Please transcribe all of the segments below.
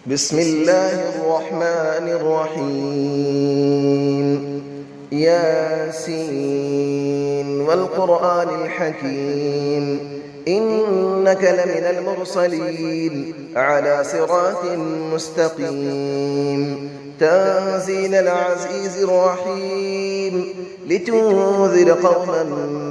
بسم الله الرحمن الرحيم ياسين والقرآن الحكيم إنك لمن المرسلين على صراط مستقيم تنزيل العزيز الرحيم لتنذر قوما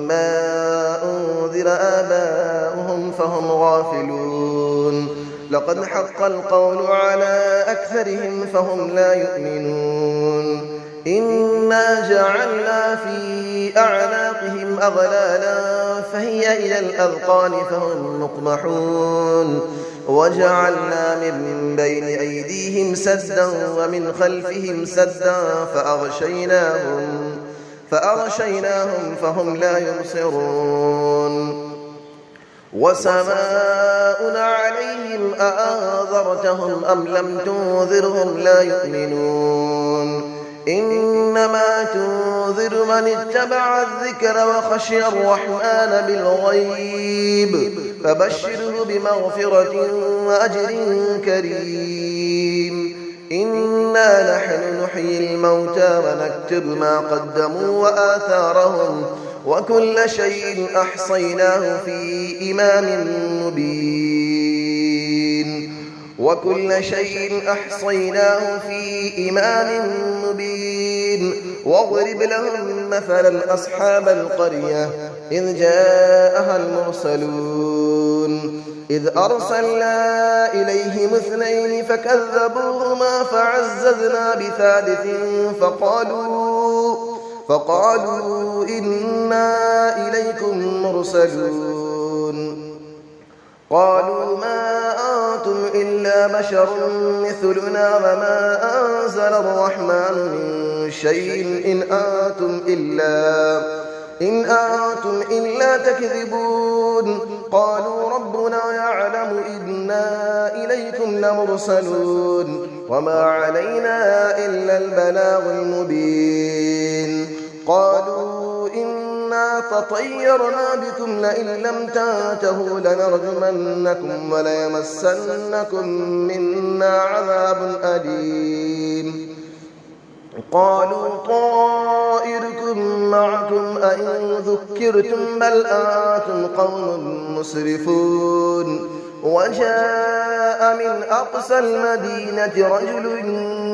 ما أنذر آباؤهم فهم غافلون لقد حق القول على أكثرهم فهم لا يؤمنون إنا جعلنا في أعناقهم أغلالا فهي إلى الأذقان فهم مقمحون وجعلنا من بين أيديهم سدا ومن خلفهم سدا فأغشيناهم فهم لا يبصرون وسماء عليهم أأنذرتهم أم لم تنذرهم لا يؤمنون إنما تنذر من اتبع الذكر وخشي الرحمن بالغيب فبشره بمغفرة وأجر كريم إنا نحن نحيي الموتى ونكتب ما قدموا وآثارهم وكل شيء أحصيناه في إمام مبين واضرب لهم مثلا أصحاب القرية إذ جاءها المرسلون إذ أرسلنا إليهم 2 فكذبوهما فعززنا بثالث فقالوا إنا إليكم مرسلون قالوا ما أنتم إلا بشر مثلنا وما أنزل الرحمن من شيء إن أنتم إلا تكذبون قالوا ربنا يعلم إنا إليكم لمرسلون وما علينا إلا البلاغ المبين قالوا إنا تطيرنا بكم لئن لم تنتهوا لنرجمنكم وليمسنكم منا عذاب أليم قالوا طائركم معكم أئن ذكرتم بل أنتم قوم مسرفون وجاء من أقصى المدينة رجل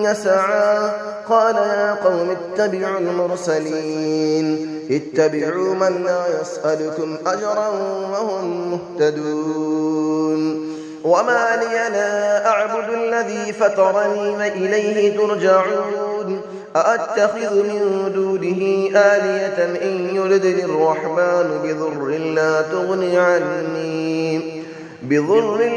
يسعى قال يا قوم اتبعوا المرسلين اتبعوا من لا يسألكم أجرا وهم مهتدون وما لي لا أعبد الذي فطرني وإليه ترجعون أأتخذ من دونه آلية إن يردني الرحمن بضر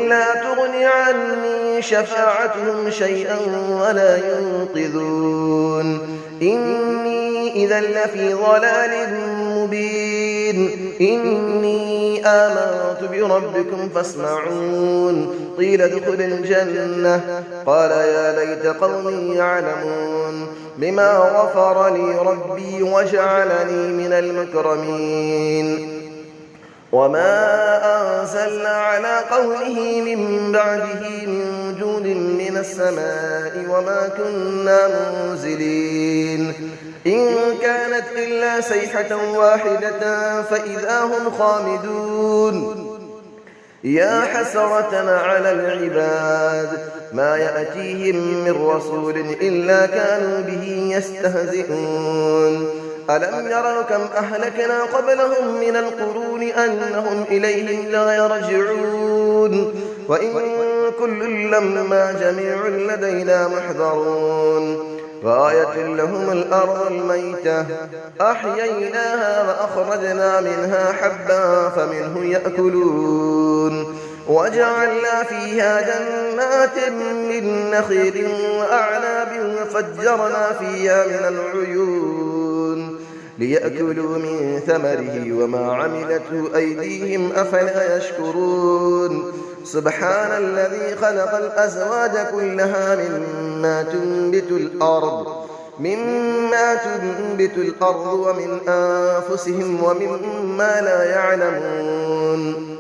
لا تغني عني شفاعتهم شيئا ولا ينقذون إني إذا لفي ضلال مبين إني آمنت بربكم فاسمعون قيل ادخل الجنة قال يا ليت قومي يعلمون بما غفر لي ربي وجعلني من المكرمين وما أنزلنا على قوله من بعده من جود من السماء وما كنا منزلين إن كانت إلا صيحة واحدة فإذا هم خامدون يا حسرة على العباد ما يأتيهم من رسول إلا كانوا به يستهزئون ألم يروا كم أهلكنا قبلهم من القرون أنهم إليهم لا يرجعون وإن كل لما جميع لدينا محضرون وآية لهم الأرض الميتة أحييناها وأخرجنا منها حبا فمنه يأكلون وجعلنا فيها جنات من نخيل وأعناب وفجرنا فيها من العيون ليأكلوا من ثمره وما عملته أيديهم أفلا يشكرون سبحان الذي خلق الأزواج كلها مما تنبت الأرض ومن أنفسهم ومما لا يعلمون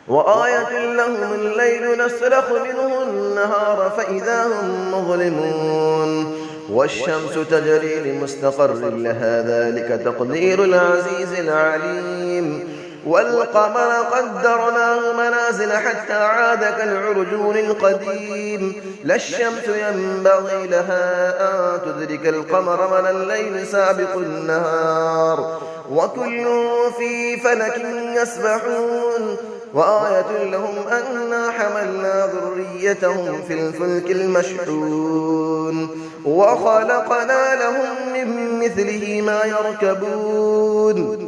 وآية لهم الليل نسلخ منه النهار فإذا هم مظلمون والشمس تجري لمستقر لها ذلك تقدير العزيز العليم والقمر قدرناه منازل حتى عاد كالعرجون القديم لا الشمس ينبغي لها أن تدرك القمر ولا الليل سابق النهار وكل في فلك يسبحون وآية لهم أنا حملنا ذريتهم في الفلك المشحون وخلقنا لهم من مثله ما يركبون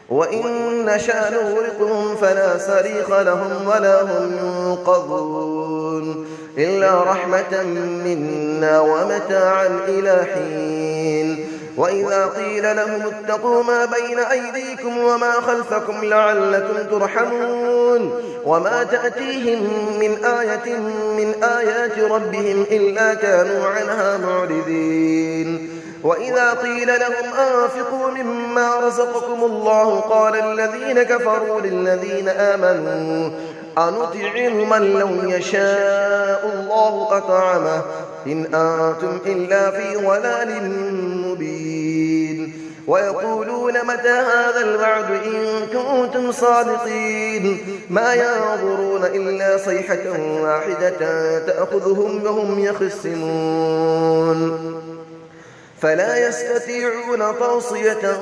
وإن نشأ نغرقهم فلا صريخ لهم ولا هم ينقذون إلا رحمة منا ومتاعا إلى حين وإذا قيل لهم اتقوا ما بين أيديكم وما خلفكم لعلكم ترحمون وما تأتيهم من آية من آيات ربهم إلا كانوا عنها معرضين وإذا قيل لهم أنفقوا مما رزقكم الله قال الذين كفروا للذين آمنوا أنطعم من لو يشاء الله أطعمه إن أنتم إلا في ضلال مبين ويقولون متى هذا الوعد إن كنتم صادقين ما ينظرون إلا صيحة واحدة تأخذهم وهم يخصمون فلا يستطيعون توصية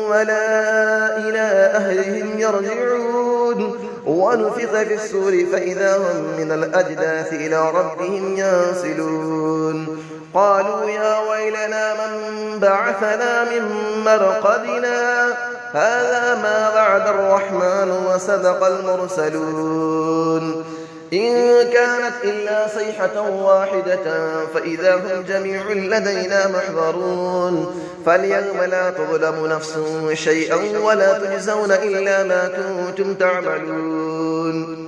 ولا إلى أهلهم يرجعون ونفخ في السور فإذا هم من الأجداث إلى ربهم ينسلون قالوا يا ويلنا من بعثنا من مرقدنا هذا ما وعد الرحمن وصدق المرسلون إن كانت إلا صيحة واحدة فإذا هم جميع لدينا محضرون فاليوم لا تظلم نفس شيئا ولا تجزون إلا ما كنتم تعملون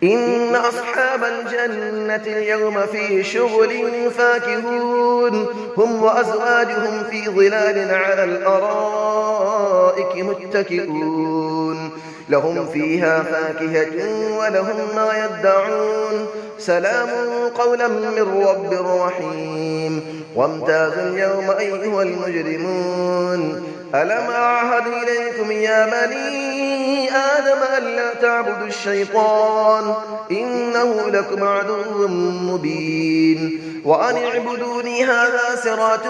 إن أصحاب الجنة اليوم في شغل فاكهون هم وأزواجهم في ظلال على الأرائك متكئون لهم فيها فاكهة ولهم ما يدعون سلام قولا من رب رحيم وامتازوا اليوم أيها المجرمون ألم أعهد إليكم يا بني آدم ألا تعبدوا الشيطان إنه لكم عدو مبين وأن اعبدوني هذا صراط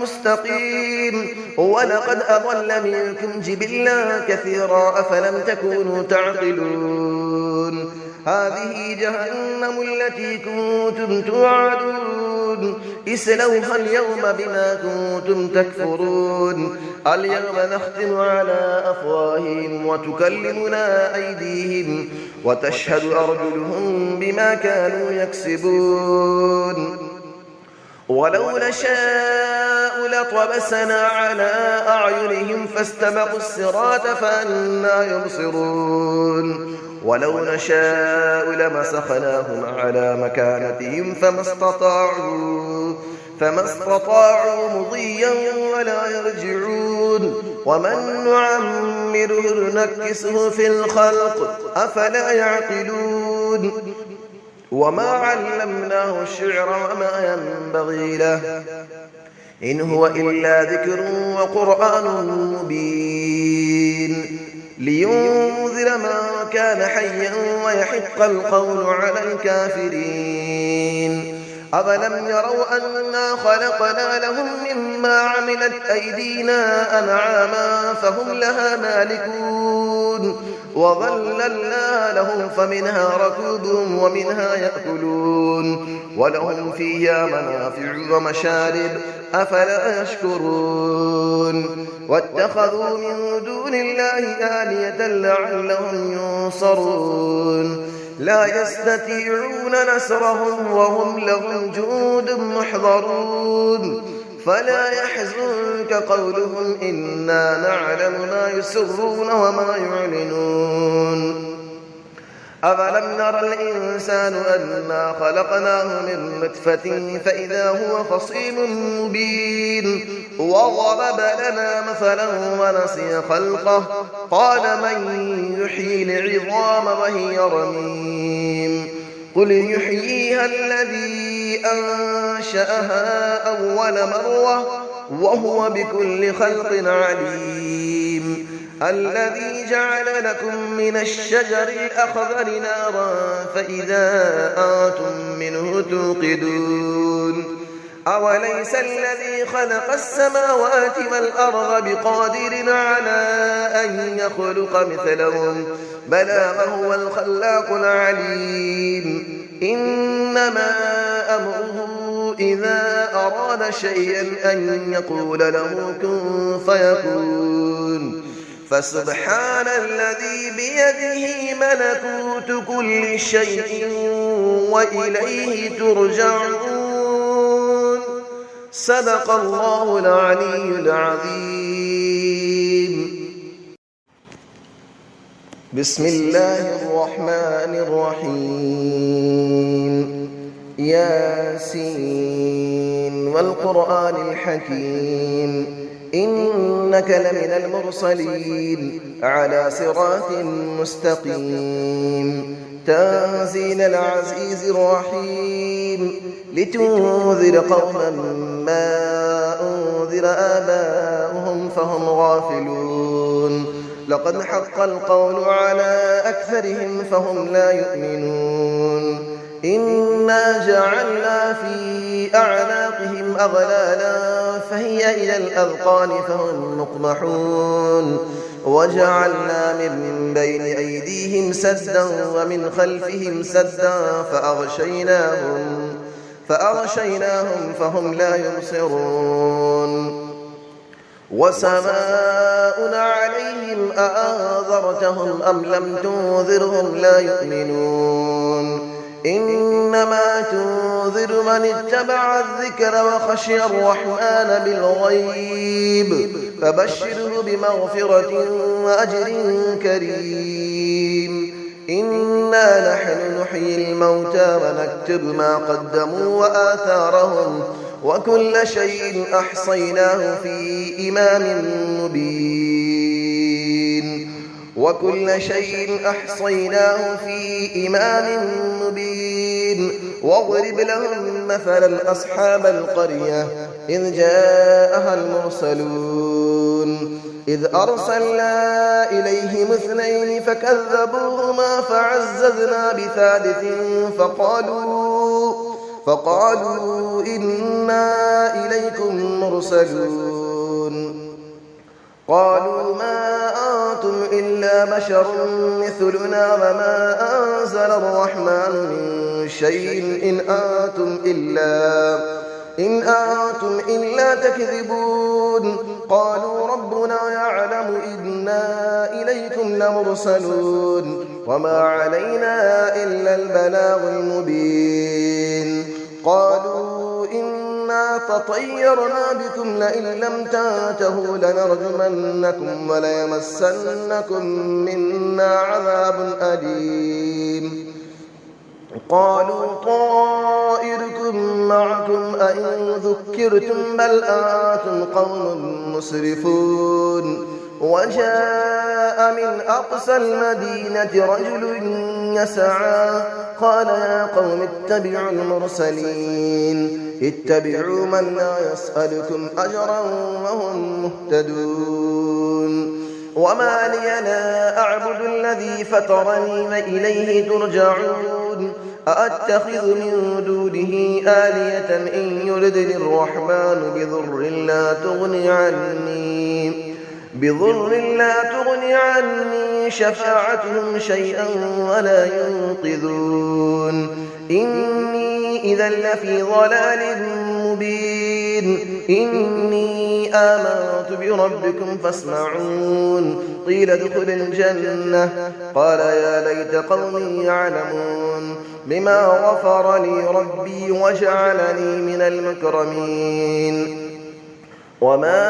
مستقيم ولقد أضل منكم جبلا كثيرا أفلم تكونوا تعقلون هذه جهنم التي كنتم توعدون اسلوها اليوم بما كنتم تكفرون اليوم نختم على أفواههم وتكلمنا أيديهم وتشهد أرجلهم بما كانوا يكسبون ولو نشاء لطمسنا على أعينهم فاستبقوا الصراط فأنى يبصرون ولو نشاء لمسخناهم على مكانتهم فما استطاعوا مضيا ولا يرجعون ومن نعمره نكسه في الخلق أفلا يعقلون وما علمناه الشعر وما ينبغي له إن هو إلا ذكر وقرآن مبين لينذر من كان حيا ويحق القول على الكافرين أفلم يروا أنا خلقنا لهم مما عملت أيدينا أنعاما فهم لها مالكون وظللنا لهم فمنها ركوبهم ومنها يأكلون ولهم فيها منافع ومشارب أفلا يشكرون واتخذوا من دون الله آلية لعلهم ينصرون لا يستطيعون نصرهم وهم لهم جند محضرون فلا يحزنك قولهم إنا نعلم ما يسرون وما يعلنون أفلم نرى الإنسان أنا خلقناه من نطفة فإذا هو خصيم مبين وضرب لنا مثلا ونسي خلقه قال من يحيي العظام وهي رميم قل يحييها الذي أنشأها أول مرة وهو بكل خلق عليم الذي جعل لكم من الشجر الأخضر نارا فإذا أنتم منه توقدون أوليس الذي خلق السماوات والأرض بقادر على أن يخلق مثلهم بلى وهو الخلاق العليم إنما أمره إذا أراد شيئا أن يقول له كن فيكون فسبحان الذي بيده ملكوت كل شيء وإليه ترجعون صدق الله العلي العظيم. بسم الله الرحمن الرحيم ياسين والقرآن الحكيم إنك لمن المرسلين على صراط مستقيم تنزيل العزيز الرحيم لتنذر قوما ما أنذر آباؤهم فهم غافلون لقد حق القول على أكثرهم فهم لا يؤمنون إنا جعلنا في أعناقهم أغلالا فهي إلى الأذقان فهم مقمحون وجعلنا من بين أيديهم سدا ومن خلفهم سدا فأغشيناهم فهم لا يبصرون وسماء عليهم أأنذرتهم أم لم تنذرهم لا يؤمنون إنما تنذر من اتبع الذكر وخشي الرحمن بالغيب فبشره بمغفرة وأجر كريم إنا نحن نحيي الموتى ونكتب ما قدموا وآثارهم وكل شيء أحصيناه في إمام مبين واضرب لهم مثلا أصحاب القرية إذ جاءها المرسلون إذ أرسلنا إليهم 2 فكذبوهما فعززنا بثالث فقالوا إنا إليكم مرسلون قالوا ما أنتم إلا بشر مثلنا وما أنزل الرحمن من شيء إن أنتم إلا تكذبون قالوا ربنا يعلم إنا إليكم لمرسلون وما علينا إلا البلاغ المبين قالوا إنا تطيرنا بكم لئن لم تنتهوا لنرجمنكم وليمسنكم منا عذاب أليم قالوا طائركم معكم أئن ذكرتم بل أنتم قوم مسرفون وجاء من أقصى المدينة رجل يسعى قال يا قوم اتبعوا المرسلين اتبعوا من لا يسألكم أجرا وهم مهتدون وما لي لا أعبد الذي فطرني وإليه ترجعون أأتخذ من دونه آلية إن يردني الرحمن بضر لا تغني عني شفاعتهم شيئا ولا ينقذون إني إذا لفي ضلال مبين إني آمنت بربكم فاسمعون قيل ادخل الجنة قال يا ليت قومي يعلمون بما غفر لي ربي وجعلني من المكرمين وما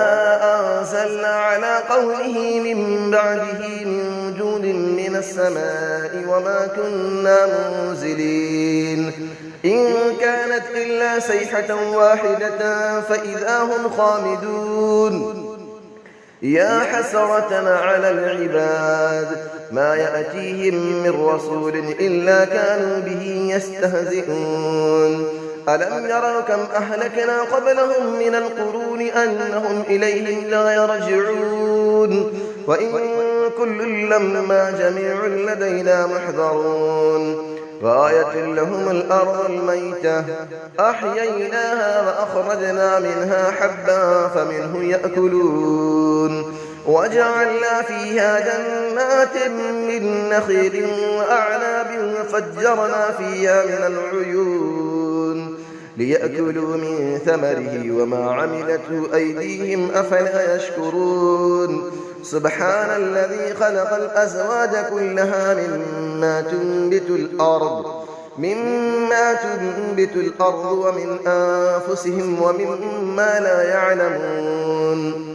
أنزلنا على قوله من بعده من جود من السماء وما كنا منزلين إن كانت إلا صيحة واحدة فإذا هم خامدون يا حسرة على العباد ما يأتيهم من رسول إلا كانوا به يستهزئون ألم يروا كم أهلكنا قبلهم من القرون أنهم إليهم لا يرجعون وإن كل لما جميع لدينا محضرون وآية لهم الأرض الميتة أحييناها وأخرجنا منها حبا فمنه يأكلون وجعلنا فيها جنات من نخيل وأعناب وفجرنا فيها من العيون ليأكلوا من ثمره وما عملته أيديهم أفلا يشكرون سبحان الذي خلق الأزواج كلها مما تنبت الأرض ومن أنفسهم ومما لا يعلمون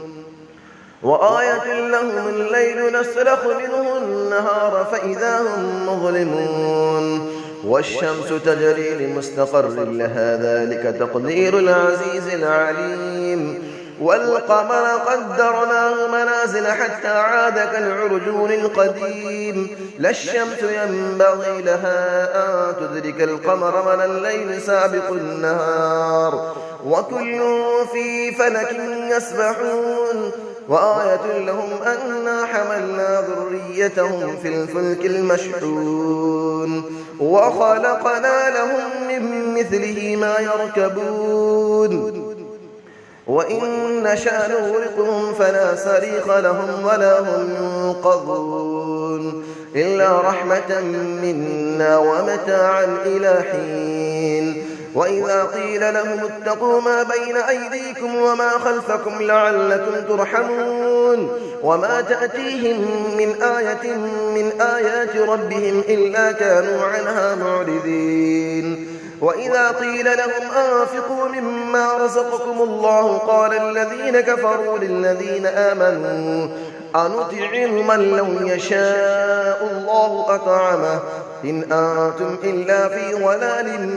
وآية لهم الليل نسلخ منه النهار فإذا هم مظلمون والشمس تجري لمستقر لها ذلك تقدير العزيز العليم والقمر قدرناه منازل حتى عاد كالعرجون القديم لا الشمس ينبغي لها أن تدرك القمر ولا الليل سابق النهار وكل في فلك يسبحون وآية لهم أنا حملنا ذريتهم في الفلك المشحون وخلقنا لهم من مثله ما يركبون وإن نشأ نغرقهم فلا صريخ لهم ولا هم ينقذون إلا رحمة منا ومتاعا إلى حين وإذا قيل لهم اتقوا ما بين أيديكم وما خلفكم لعلكم ترحمون وما تأتيهم من آية من آيات ربهم إلا كانوا عنها معرضين وإذا قيل لهم أنفقوا مما رزقكم الله قال الذين كفروا للذين آمنوا أنطعم من لو يشاء الله أطعمه إن أنتم إلا في ضلال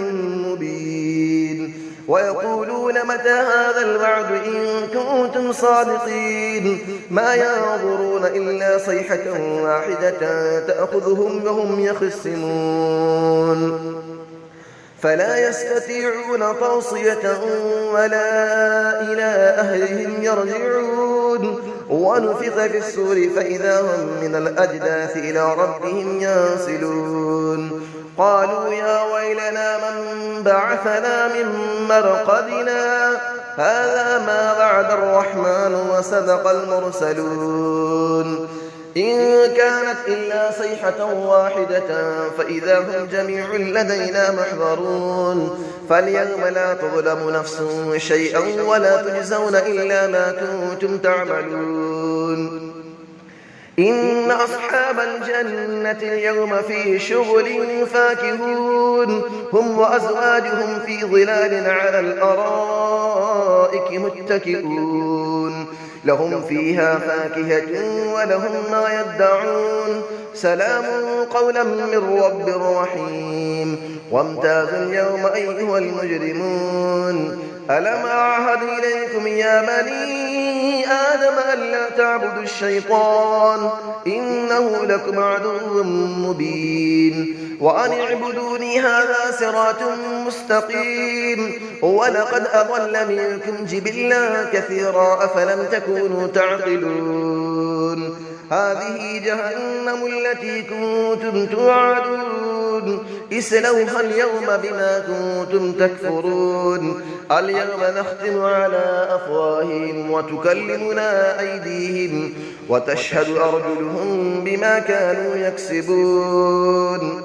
مبين ويقولون متى هذا الوعد إن كنتم صادقين ما ينظرون إلا صيحة واحدة تأخذهم وهم يخصمون فلا يستطيعون توصية ولا إلى أهلهم يرجعون ونفخ في الصور فإذا هم من الأجداث إلى ربهم ينسلون قالوا يا ويلنا من بعثنا من مرقدنا هذا ما وعد الرحمن وصدق المرسلون إن كانت إلا صيحة واحدة فإذا هم جميع لدينا محضرون فاليوم لا تظلم نفس شيئا ولا تجزون إلا ما كنتم تعملون إن أصحاب الجنة اليوم في شغل فاكهون هم وأزواجهم في ظلال على الأرائك متكئون لهم فيها فاكهة ولهم ما يدعون سلام قولا من رب رحيم وامتازوا اليوم أيها المجرمون ألم أعهد إليكم يا بني آدم ألا تعبدوا الشيطان إنه لكم عدو مبين وأن اعبدوني هذا صراط مستقيم ولقد أضل منكم جبلا كثيرا أفلم تكونوا تعقلون هذه جهنم التي كنتم توعدون اسلوها اليوم بما كنتم تكفرون اليوم نختم على أفواههم وتكلمنا أيديهم وتشهد أرجلهم بما كانوا يكسبون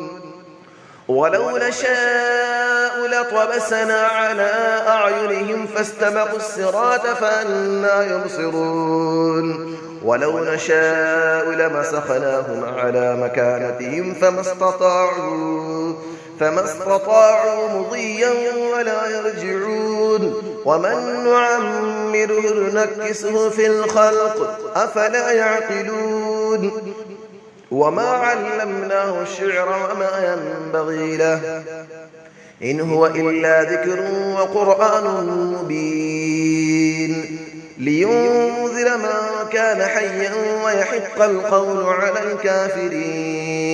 ولو نشاء لطمسنا على أعينهم فاستبقوا الصراط فأنى يبصرون ولو نشاء لمسخناهم على مكانتهم فما استطاعوا مضيا ولا يرجعون ومن نعمره نكسه في الخلق أفلا يعقلون وما علمناه الشعر وما ينبغي له إن هو إلا ذكر وقرآن مبين لينذر من كان حيا ويحق القول على الكافرين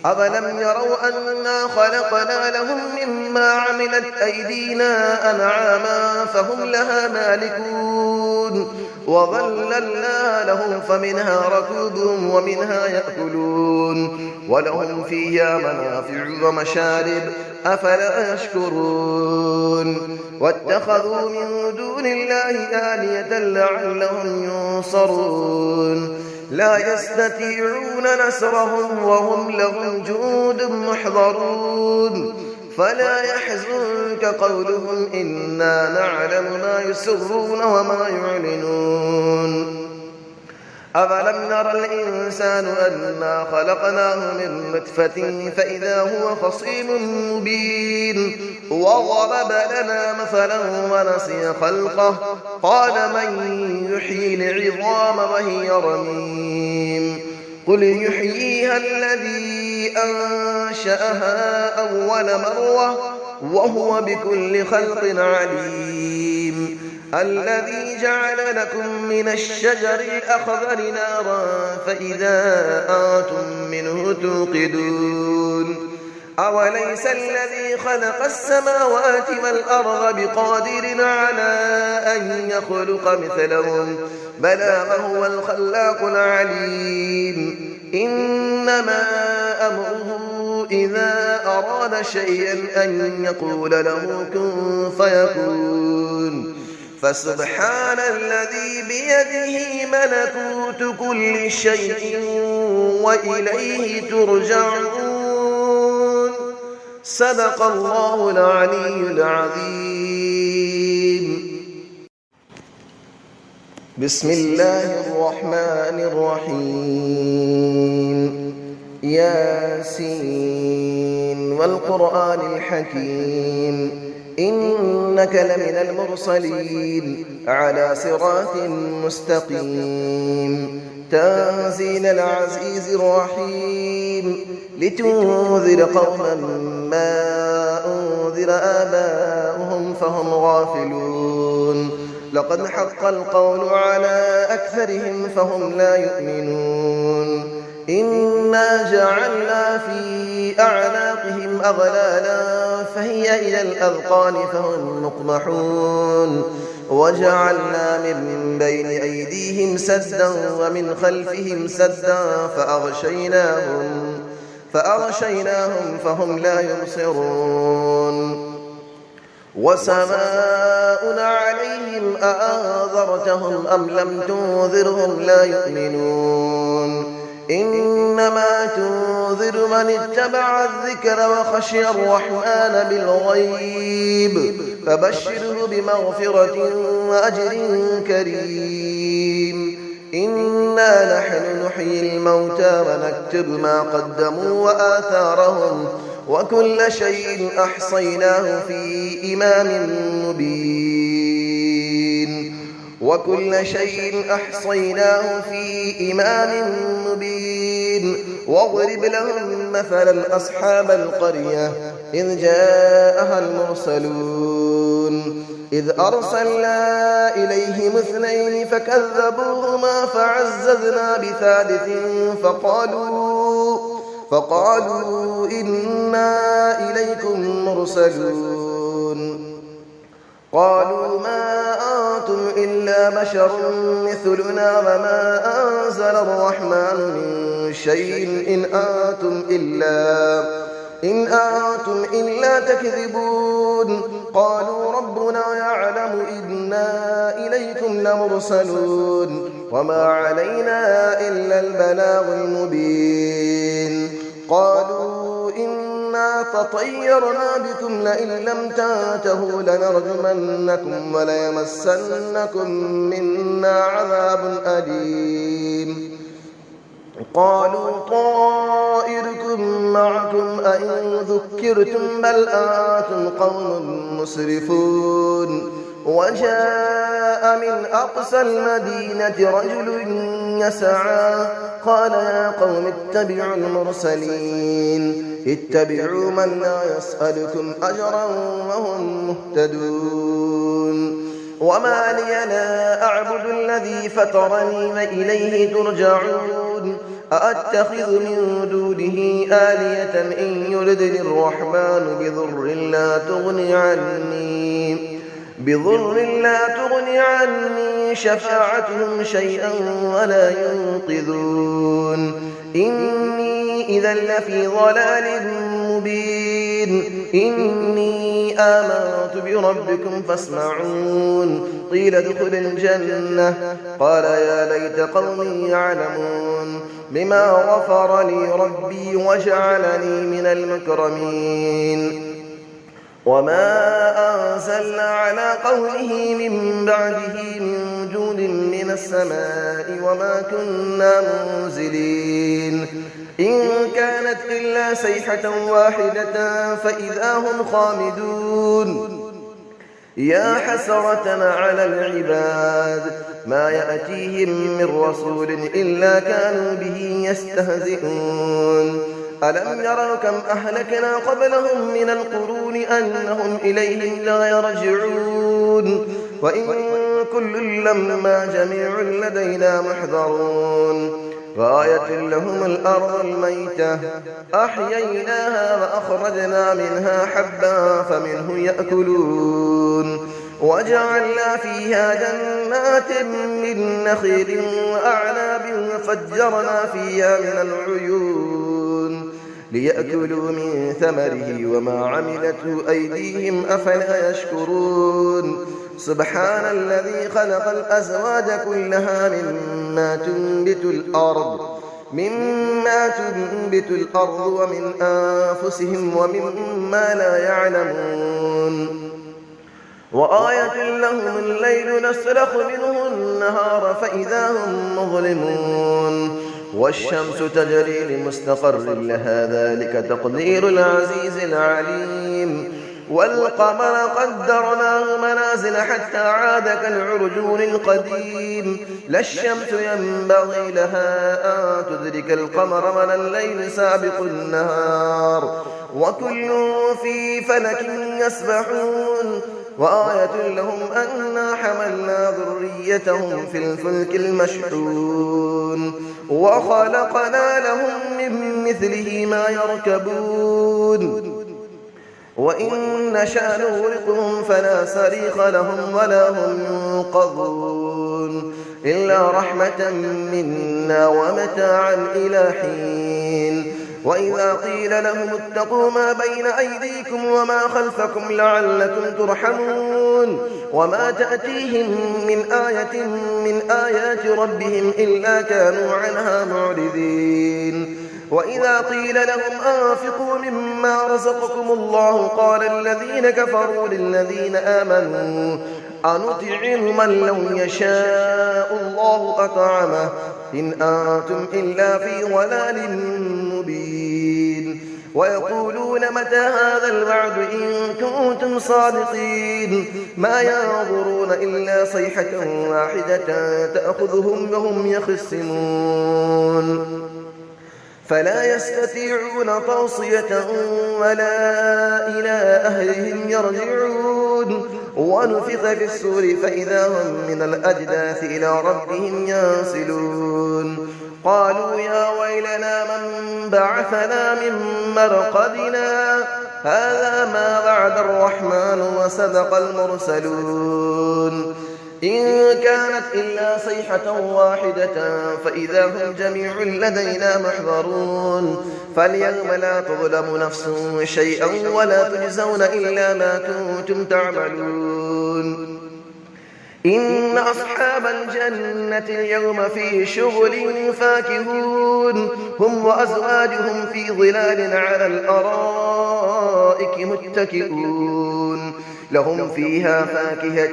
أفلم يروا أنا خلقنا لهم مما عملت أيدينا أنعاما فهم لها مالكون وظللنا لهم فمنها ركوبهم ومنها يأكلون ولهم فيها منافع ومشارب أفلا يشكرون واتخذوا من دون الله آلية لعلهم ينصرون لا يستطيعون نصرهم وهم لهم جند محضرون فلا يحزنك قولهم إنا نعلم ما يسرون وما يعلنون أفلم نرى الإنسان أنا خلقناه من نطفة فإذا هو خصيم مبين وضرب لنا مثلا ونسي خلقه قال من يحيي العظام وهي رميم قل يحييها الذي أنشأها أول مرة وهو بكل خلق عليم الذي جعل لكم من الشجر الأخضر نارا فإذا أنتم منه توقدون أوليس الذي خلق السماوات والأرض بقادر على أن يخلق مثلهم بلى وهو الخلاق العليم إنما أمره إذا أراد شيئا أن يقول له كن فيكون فسبحان الذي بيده ملكوت كل شيء وإليه ترجعون صدق الله العلي العظيم بسم الله الرحمن الرحيم ياسين والقرآن الحكيم إنك لمن المرسلين على صراط مستقيم تنزيل العزيز الرحيم لتنذر قوما ما أنذر آباؤهم فهم غافلون لقد حق القول على أكثرهم فهم لا يؤمنون إنا جعلنا في أعناقهم أغلالا فهي إلى الأذقان فهم مقمحون وجعلنا من بين أيديهم سدا ومن خلفهم سدا فأغشيناهم فهم لا يبصرون وسماء عليهم أأنذرتهم أم لم تنذرهم لا يؤمنون إنما تنذر من اتبع الذكر وخشي الرحمن بالغيب فبشره بمغفرة وأجر كريم إنا نحن نحيي الموتى ونكتب ما قدموا وآثارهم وكل شيء أحصيناه في إمام مبين واضرب لهم مثلا أصحاب القرية إذ جاءها المرسلون إذ أرسلنا إليهم 2 فكذبوهما فعززنا بثالث فقالوا إنا إليكم مرسلون قالوا ما أنتم إلا بشر مثلنا وما أنزل الرحمن من شيء إن أنتم إلا تكذبون قالوا ربنا يعلم إنا إليكم لمرسلون وما علينا إلا البلاغ المبين قالوا إنا تطيرنا بكم لئن لم تنتهوا لنرجمنكم وليمسنكم منا عذاب أليم قالوا طائركم معكم أئن ذكرتم بل أنتم قوم مسرفون وجاء من أقصى المدينة رجل يسعى قال يا قوم اتبعوا المرسلين اتبعوا من لا يسألكم أجرا وهم مهتدون وما لي لا أعبد الذي فطرني وإليه ترجعون أأتخذ من دونه آلية إن يردني الرحمن بضر لا تغني عني شفاعتهم شيئا ولا ينقذون إني إذا لفي ضلال مبين إني آمنت بربكم فاسمعون قيل ادخل الجنة قال يا ليت قومي يعلمون بما غفر لي ربي وجعلني من المكرمين وما أنزلنا على قوله من بعده من جود من السماء وما كنا منزلين إن كانت إلا صيحة واحدة فإذا هم خامدون يا حسرة على العباد ما يأتيهم من رسول إلا كانوا به يستهزئون ألم يروا كم أهلكنا قبلهم من القرون أنهم إليهم لا يرجعون وإن كل لما جميع لدينا محضرون غاية لهم الأرض الميتة أحييناها وأخرجنا منها حبا فمنه يأكلون وجعلنا فيها جنات من نخيل وأعناب وفجرنا فيها من العيون ليأكلوا من ثمره وما عملته أيديهم أفلا يشكرون سبحان الذي خلق الأزواج كلها مما تنبت الأرض ومن أنفسهم ومما لا يعلمون وآية لهم الليل نسلخ منه النهار فإذا هم مظلمون والشمس تجري لمستقر لها ذلك تقدير العزيز العليم والقمر قدرناه منازل حتى عاد كالعرجون القديم لا الشمس ينبغي لها أن تدرك القمر ولا الليل سابق النهار وكل في فلك يسبحون وآية لهم أنا حملنا ذريتهم في الفلك المشحون وخلقنا لهم من مثله ما يركبون وإن نشأ نغرقهم فلا صريخ لهم ولا هم ينقذون إلا رحمة منا ومتاعا إلى حين وإذا قيل لهم اتقوا ما بين أيديكم وما خلفكم لعلكم ترحمون وما تأتيهم من آية من آيات ربهم إلا كانوا عنها معرضين وإذا قيل لهم أنفقوا مما رزقكم الله قال الذين كفروا للذين آمنوا أنطعم من لو يشاء الله أطعمه إن أنتم إلا في ضلال مبين ويقولون متى هذا الوعد إن كنتم صادقين ما ينظرون إلا صيحة واحدة تأخذهم وهم يخصمون فلا يستطيعون توصية ولا إلى أهلهم يرجعون ونفخ في الصور فإذا هم من الأجداث إلى ربهم ينسلون قالوا يا ويلنا من بعثنا من مرقدنا هذا ما وعد الرحمن وصدق المرسلون إن كانت إلا صيحة واحدة فإذا هم جميع لدينا محضرون فاليوم لا تظلم نفس شيئا ولا تجزون إلا ما كنتم تعملون إن أصحاب الجنة اليوم في شغل فاكهون هم وأزواجهم في ظلال على الأرائك متكئون لهم فيها فاكهة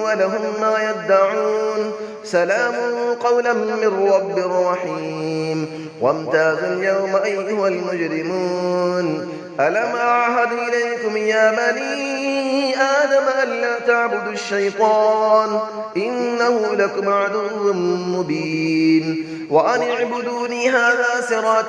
ولهم ما يدعون سلام قولا من رب رحيم وامتازوا اليوم أيها المجرمون ألم أعهد إليكم يا بني آدم ألا تعبدوا الشيطان إنه لكم عدو مبين وأن اعبدوني هذا صراط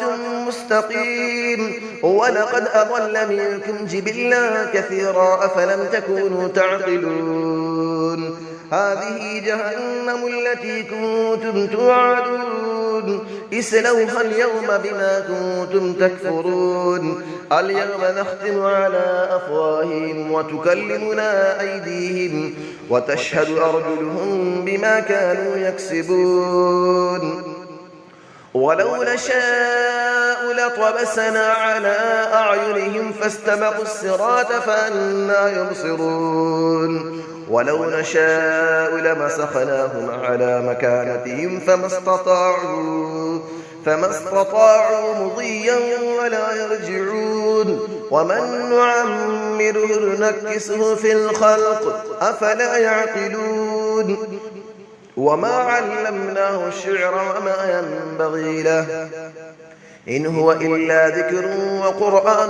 مستقيم ولقد أضل منكم جبلا كثيرا أفلم تكونوا تعقلون هذه جهنم التي كنتم توعدون اسلوها اليوم بما كنتم تكفرون اليوم نختم على أفواههم وتكلمنا أيديهم وتشهد أرجلهم بما كانوا يكسبون ولو نشاء لطمسنا على أعينهم فاستبقوا الصراط فأنى يبصرون ولو نشاء لمسخناهم على مكانتهم فما استطاعوا مضيا ولا يرجعون ومن نعمره نكسه في الخلق أفلا يعقلون وما علمناه الشعر وما ينبغي له إن هو إلا ذكر وقرآن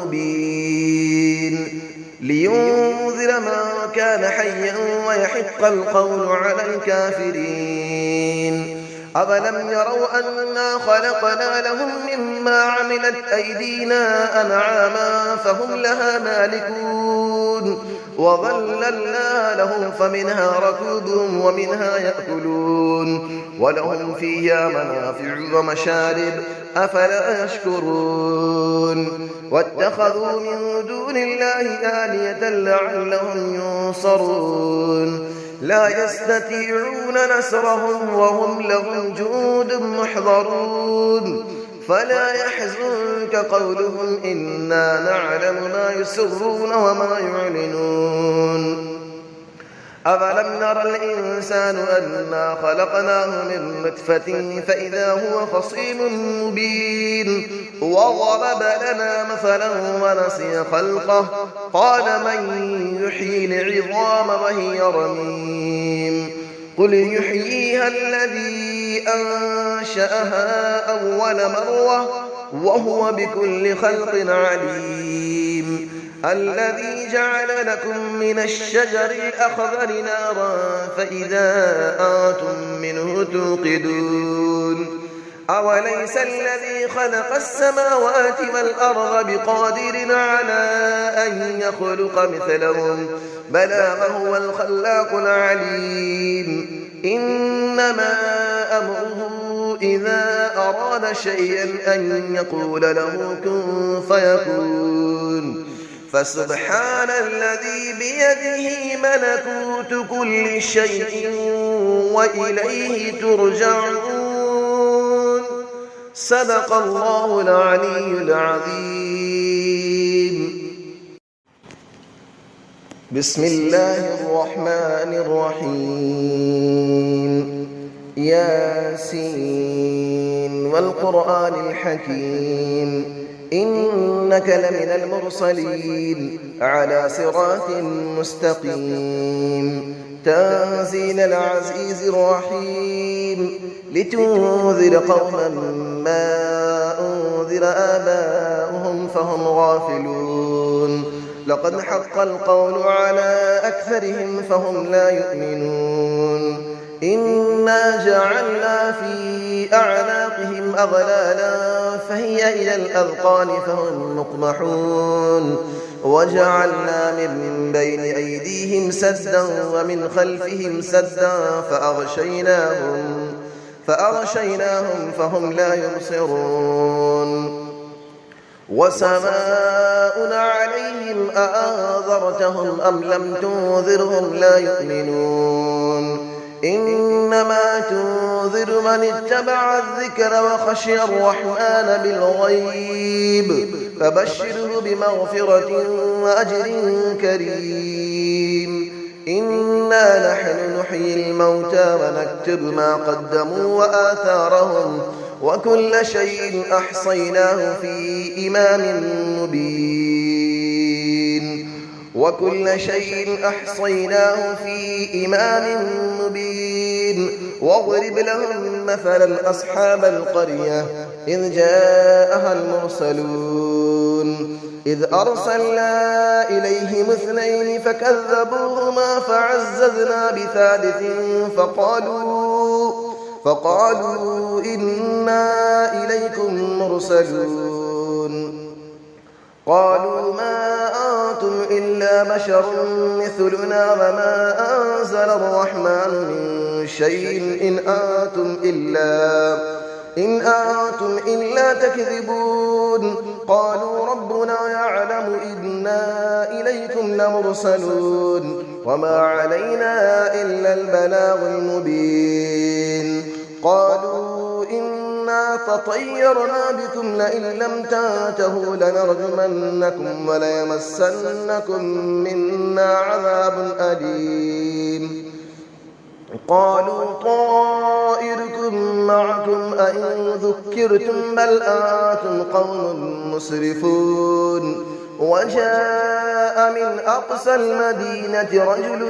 مبين لينذر من كان حيا ويحق القول على الكافرين أفلم يروا أنا خلقنا لهم مما عملت أيدينا أنعاما فهم لها مالكون وظللنا لهم فمنها ركوبهم ومنها يأكلون ولهم فيها منافع ومشارب أفلا يشكرون واتخذوا من دون الله آلية لعلهم ينصرون لا يستطيعون نصرهم وهم لهم جند محضرون فلا يحزنك قولهم إنا نعلم ما يسرون وما يعلنون أفلم نرى الإنسان أنا خلقناه من نطفة فإذا هو خصيم مبين وضرب لنا مثلا ونسي خلقه قال من يحيي العظام وهي رميم قل يحييها الذي أنشأها أول مرة وهو بكل خلق عليم الذي جعل لكم من الشجر الأخضر نارا فإذا أنتم منه توقدون أوليس الذي خلق السماوات والأرض بقادر على أن يخلق مثلهم بلى وهو الخلاق العليم إنما أمره إذا أراد شيئا أن يقول له كن فيكون فسبحان الذي بيده ملكوت كل شيء وإليه ترجعون صدق الله العلي العظيم بسم الله الرحمن الرحيم ياسين والقرآن الحكيم إنك لمن المرسلين على صراط مستقيم تنزيل العزيز الرحيم لتنذر قوما ما أنذر آباؤهم فهم غافلون لقد حق القول على أكثرهم فهم لا يؤمنون إنا جعلنا في أعناقهم أغلالا فهي إلى الأذقان فهم مقمحون وجعلنا من بين أيديهم سدا ومن خلفهم سدا فأغشيناهم فهم لا يبصرون وسماء عليهم أأنذرتهم أم لم تنذرهم لا يؤمنون إنما تنذر من اتبع الذكر وخشي الرحمن بالغيب فبشره بمغفرة وأجر كريم إنا نحن نحيي الموتى ونكتب ما قدموا وآثارهم وكل شيء أحصيناه في إمام مبين واضرب لهم مثلا أصحاب القرية إذ جاءها المرسلون إذ أرسلنا إليهم 2 فكذبوهما فعززنا بثالث فقالوا إنا إليكم مرسلون قالوا ما أنتم إلا بشر مثلنا وما أنزل الرحمن من شيء إن أنتم إلا تكذبون قالوا ربنا يعلم إنا إليكم لمرسلون وما علينا إلا البلاغ المبين قالوا إنا تطيرنا بكم لئن لم تنتهوا لنرجمنكم وليمسنكم منا عذاب أليم قالوا طائركم معكم أئن ذكرتم بل أنتم قوم مسرفون وجاء من أقصى المدينة رجل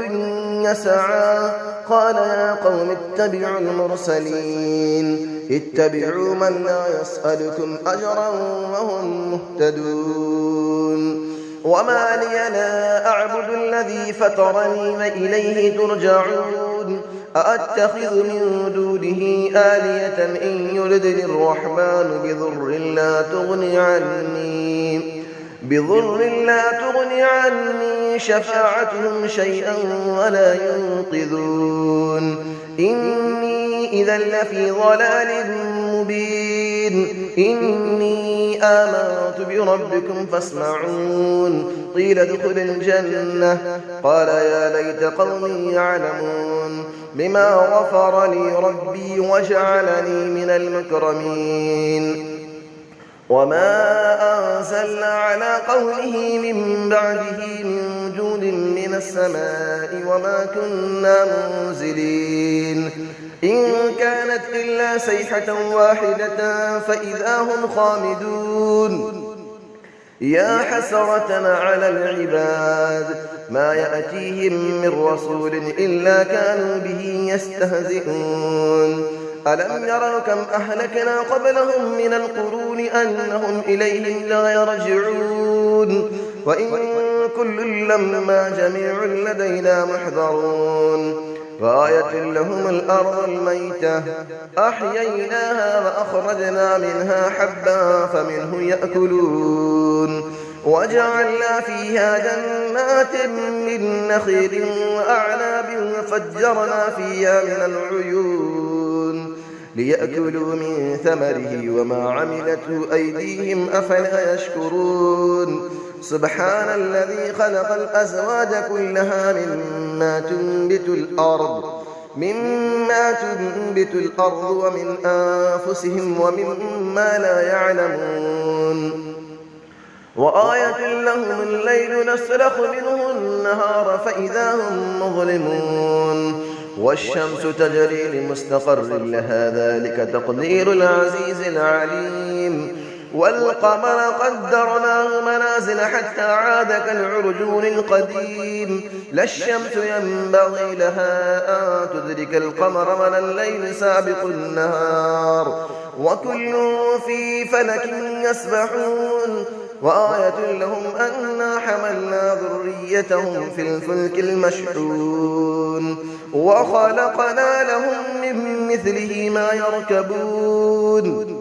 يسعى قال يا قوم اتبعوا المرسلين اتبعوا من لا يسألكم أجرا وهم مهتدون وما لي لا أعبد الذي فطرني وإليه ترجعون أأتخذ من دونه آلية إن يردني الرحمن بضر لا تغني عني شفاعتهم شيئا ولا ينقذون إني إذا لفي ضلال مبين إني آمنت بربكم فاسمعون قيل ادخل الجنة قال يا ليت قومي يعلمون بما غفر لي ربي وجعلني من المكرمين وما أنزلنا على قوله من بعده من جود من السماء وما كنا منزلين إن كانت إلا صيحة واحدة فإذا هم خامدون يا حسرة على العباد ما يأتيهم من رسول إلا كانوا به يستهزئون ألم يروا كم أهلكنا قبلهم من القرون أنهم إليهم لا يرجعون وإن كل لما جميع لدينا محضرون وآية لهم الأرض الميتة أحييناها وأخرجنا منها حبا فمنه يأكلون وجعلنا فيها جنات من نخيل وأعناب وفجرنا فيها من العيون ليأكلوا من ثمره وما عملته أيديهم أفلا يشكرون سبحان الذي خلق الأزواج كلها مما تنبت الأرض ومن أنفسهم ومما لا يعلمون وآية لهم الليل نسلخ منه النهار فإذا هم مظلمون والشمس تجري لمستقر لها ذلك تقدير العزيز العليم والقمر قدرناه منازل حتى عاد كالعرجون القديم لا الشمس ينبغي لها أن تدرك القمر ولا الليل سابق النهار وكل في فلك يسبحون وآية لهم أنا حملنا ذريتهم في الفلك المشحون وخلقنا لهم من مثله ما يركبون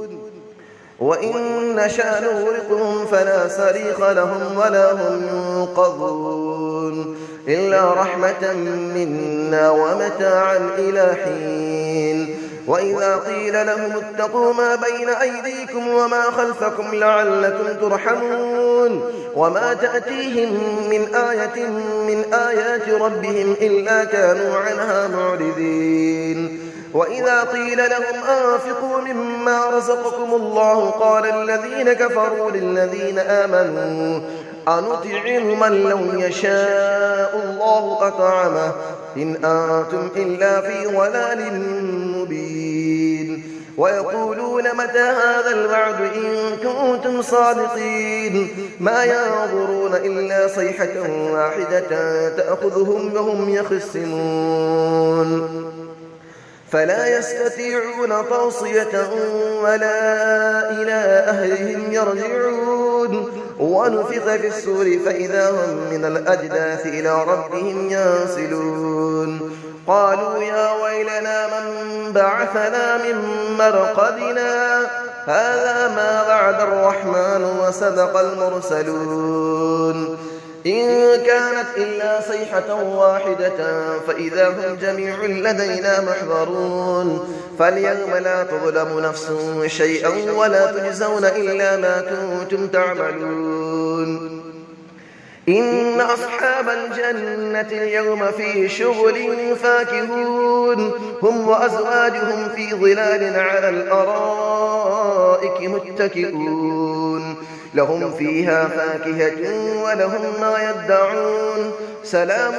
وإن نشأ نغرقهم فلا صريخ لهم ولا هم ينقذون إلا رحمة منا ومتاعا إلى حين وإذا قيل لهم اتقوا ما بين أيديكم وما خلفكم لعلكم ترحمون وما تأتيهم من آية من آيات ربهم إلا كانوا عنها معرضين وإذا قيل لهم أنفقوا مما رزقكم الله قال الذين كفروا للذين آمنوا أنطعم من لو يشاء الله أطعمه إن أنتم إلا في ضلال مبين ويقولون متى هذا الوعد إن كنتم صادقين ما ينظرون إلا صيحة واحدة تأخذهم وهم يخصمون فلا يستطيعون توصية ولا إلى أهلهم يرجعون ونفخ في الصور فإذا هم من الأجداث إلى ربهم ينسلون قالوا يا ويلنا من بعثنا من مرقدنا هذا ما وعد الرحمن وصدق المرسلون إن كانت إلا صيحة واحدة فإذا هم جميع لدينا محضرون فاليوم لا تظلم نفس شيئا ولا تجزون إلا ما كنتم تعملون إن أصحاب الجنة اليوم في شغل فاكهون هم وأزواجهم في ظلال على الأرائك متكئون لهم فيها فاكهة ولهم ما يدعون سلام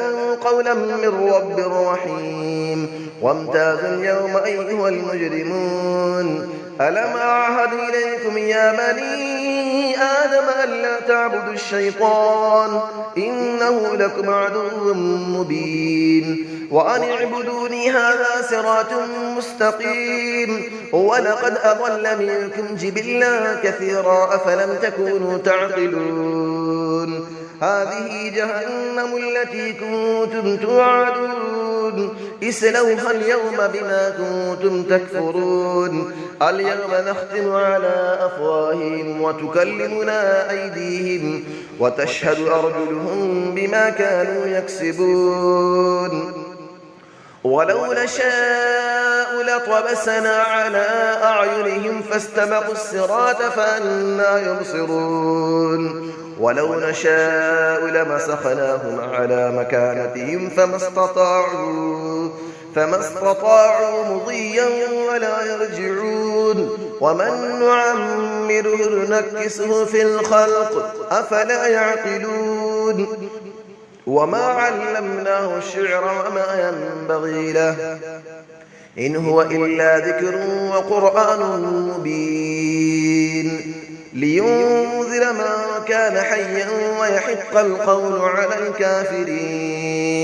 قولا من رب رحيم وامتازوا اليوم أيها المجرمون ألم أعهد إليكم يا بني آدم ألا تعبدوا الشيطان إنه لكم عدو مبين وأن اعبدوني هذا صراط مستقيم ولقد أضل منكم جبلا كثيرا أفلم تكونوا تعقلون هذه جهنم التي كنتم توعدون اسلوها اليوم بما كنتم تكفرون اليوم نختم على أفواههم وتكلمنا أيديهم وتشهد أرجلهم بما كانوا يكسبون ولو نشاء لطمسنا على أعينهم فاستبقوا الصراط فأنى يبصرون ولو نشاء لمسخناهم على مكانتهم فما استطاعوا مضيا ولا يرجعون ومن نعمره نكسه في الخلق أفلا يعقلون وما علمناه الشعر وما ينبغي له إن هو إلا ذكر وقرآن مبين لينذر من كان حيا ويحق القول على الكافرين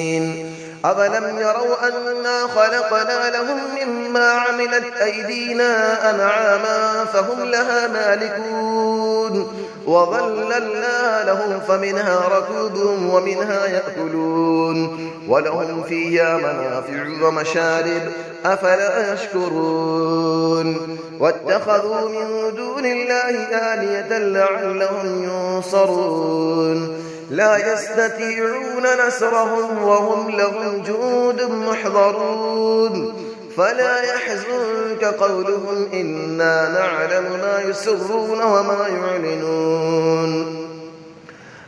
أفلم يروا أنا خلقنا لهم مما عملت أيدينا أنعاما فهم لها مالكون وظللنا لهم فمنها ركوبهم ومنها يأكلون ولهم فيها منافع ومشارب أفلا يشكرون واتخذوا من دون الله آلية لعلهم ينصرون لا يستطيعون نصرهم وهم لهم جند محضرون فلا يحزنك قولهم إنا نعلم ما يسرون وما يعلنون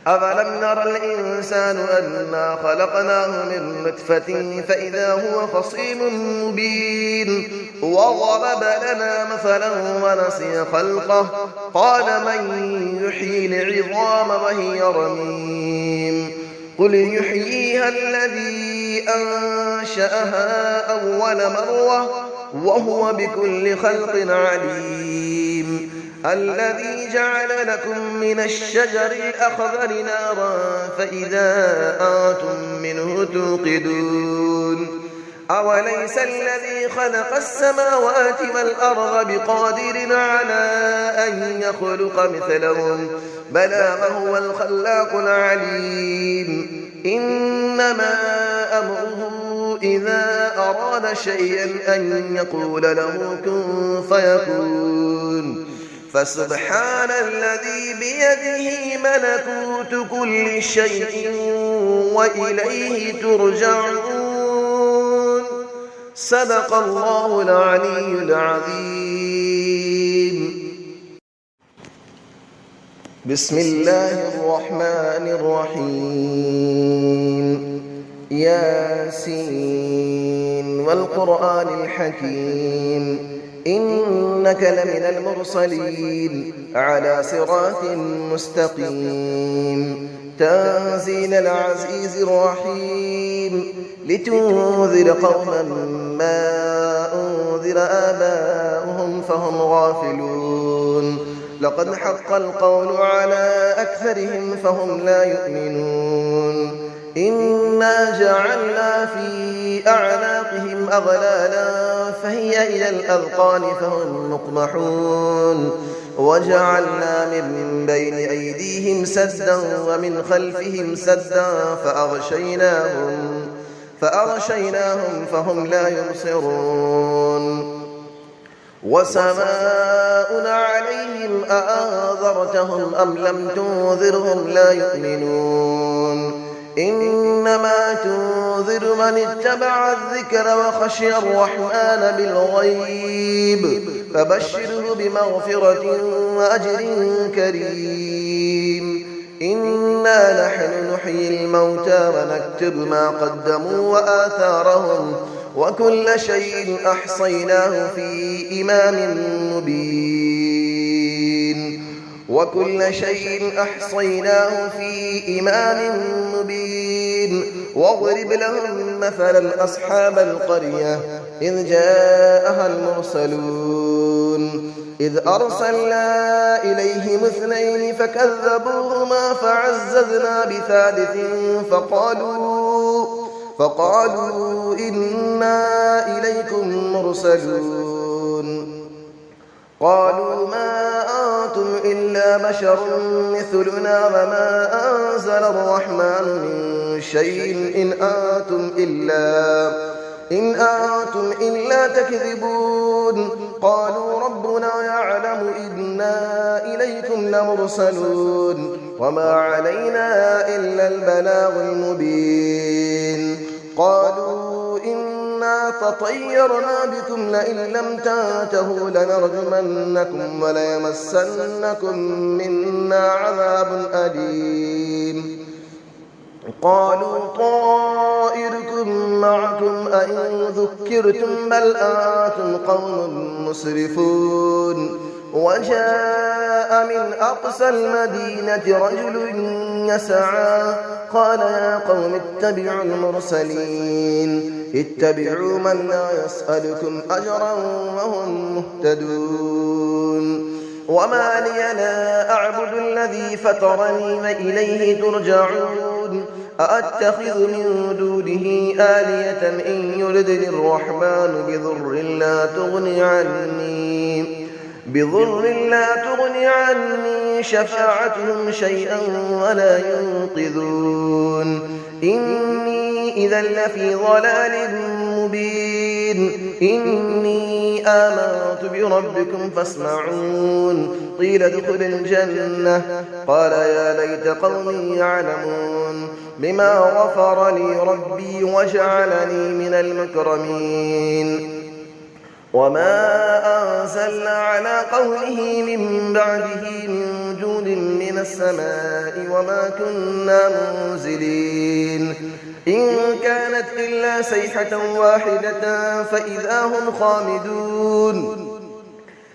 أفلم نرى الإنسان أنا خلقناه من نطفة فإذا هو خصيم مبين وضرب لنا مثلا ونسي خلقه قال من يحيي العظام وهي رميم قل يحييها الذي أنشأها أول مرة وهو بكل خلق عليم الذي جعل لكم من الشجر الأخضر نارا فإذا أنتم منه توقدون أوليس الذي خلق السماوات والأرض بقادر على أن يخلق مثلهم بلى وهو الخلاق العليم إنما أمره إذا أراد شيئا أن يقول له كن فيكون فسبحان الذي بيده ملكوت كل شيء وإليه ترجعون صدق الله العلي العظيم بسم الله الرحمن الرحيم ياسين والقرآن الحكيم إنك لمن المرسلين على صراط مستقيم تنزيل العزيز الرحيم لتنذر قوما ما أنذر آباؤهم فهم غافلون لقد حق القول على أكثرهم فهم لا يؤمنون إنا جعلنا في أعناقهم أغلالا فهي إلى الأذقان فهم مقمحون وجعلنا من بين أيديهم سدا ومن خلفهم سدا فأغشيناهم فهم لا يبصرون وسماء عليهم أأنذرتهم أم لم تنذرهم لا يؤمنون إنما تنذر من اتبع الذكر وخشي الرحمن بالغيب فبشره بمغفرة وأجر كريم إنا نحن نحيي الموتى ونكتب ما قدموا وآثارهم وكل شيء أحصيناه في إمام مبين واضرب لهم مثلا أصحاب القرية إذ جاءها المرسلون إذ أرسلنا إليهم 2 فكذبوهما فعززنا بثالث فقالوا إنا إليكم مرسلون قالوا ما أنتم إلا بشر مثلنا وما أنزل الرحمن من شيء إن أنتم إلا تكذبون قالوا ربنا يعلم إنا إليكم لمرسلون وما علينا إلا البلاغ المبين قالوا إنا تطيرنا بكم لئن لم تنتهوا لنرجمنكم وليمسنكم منا عذاب أليم قالوا طائركم معكم أئن ذكرتم بل أنتم قوم مسرفون وجاء من أقصى المدينة رجل يسعى قال يا قوم اتبعوا المرسلين اتبعوا من لا يسألكم أجرا وهم مهتدون وما لي لا أعبد الذي فطرني وإليه ترجعون أأتخذ من دونه آلية إن يردني الرحمن بضر لا تغني عني شفاعتهم شيئا ولا ينقذون إني إذا لفي ضلال مبين إني آمنت بربكم فاسمعون قيل ادخل الجنة قال يا ليت قومي يعلمون بما غفر لي ربي وجعلني من المكرمين وما أنزلنا على قومه من بعده من جود من السماء وما كنا منزلين إن كانت إلا صيحة واحدة فإذا هم خامدون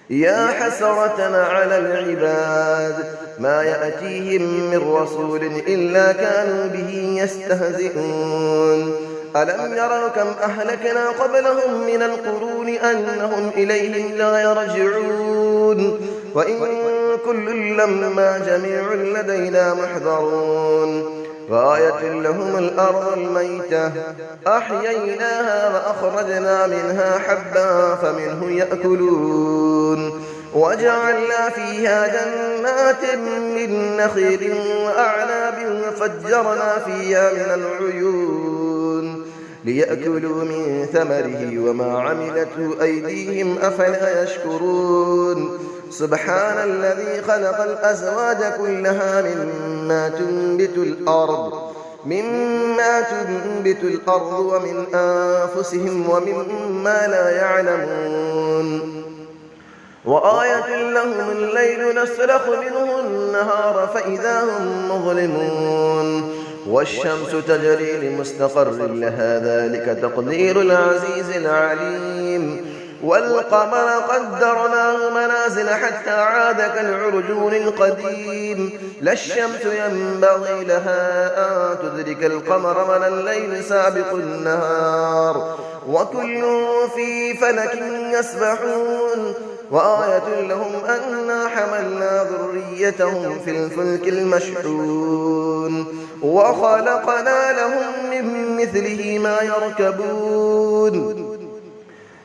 يا حسرة على العباد ما يأتيهم من رسول إلا كانوا به يستهزئون ألم يروا كم أهلكنا قبلهم من القرون أنهم إليهم لا يرجعون وإن كل لما جميع لدينا محضرون غاية لهم الأرض الميتة أحييناها وأخرجنا منها حبا فمنه يأكلون وجعلنا فيها جنات من نخيل وأعناب وفجرنا فيها من العيون ليأكلوا من ثمره وما عملته أيديهم أفلا يشكرون سبحان الذي خلق الأزواج كلها مما تنبت الأرض ومن أنفسهم ومما لا يعلمون وآية لهم الليل نسلخ منه النهار فإذا هم مظلمون والشمس تجري لمستقر لها ذلك تقدير العزيز العليم والقمر قدرناه منازل حتى عاد كالعرجون القديم لا الشمس ينبغي لها أن تدرك القمر ولا الليل سابق النهار وكل في فلك يسبحون وآية لهم أنا حملنا ذريتهم في الفلك المشحون وخلقنا لهم من مثله ما يركبون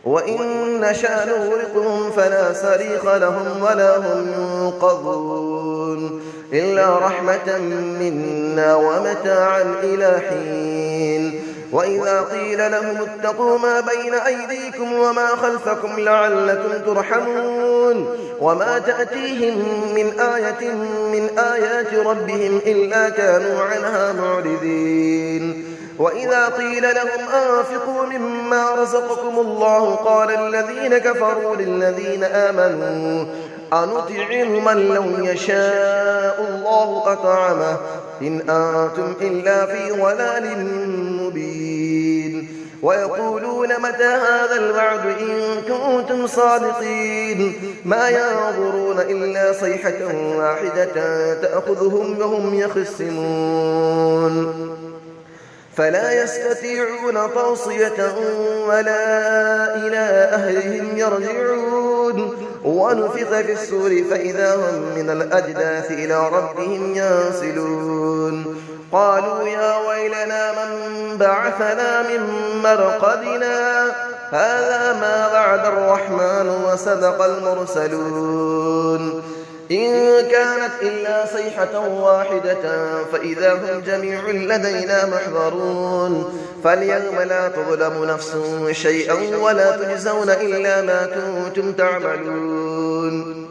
وإن نشأ نغرقهم فلا صريخ لهم ولا هم ينقذون إلا رحمة منا ومتاعا إلى حين وإذا قيل لهم اتقوا ما بين أيديكم وما خلفكم لعلكم ترحمون وما تأتيهم من آية من آيات ربهم إلا كانوا عنها معرضين وإذا قيل لهم أنفقوا مما رزقكم الله قال الذين كفروا للذين آمنوا أنطعم من لو يشاء الله أطعمه إن أنتم إلا في ضلال مبين ويقولون متى هذا الوعد إن كنتم صادقين ما ينظرون إلا صيحة واحدة تأخذهم وهم يخصمون فلا يستطيعون توصية ولا إلى أهلهم يرجعون ونفخ في الصور فإذا هم من الأجداث إلى ربهم ينسلون قالوا يا ويلنا من بعثنا من مرقدنا هذا ما وعد الرحمن وصدق المرسلون إن كانت إلا صيحة واحدة فإذا هم جميع لدينا محضرون فاليوم لا تظلم نفس شيئا ولا تجزون إلا ما كنتم تعملون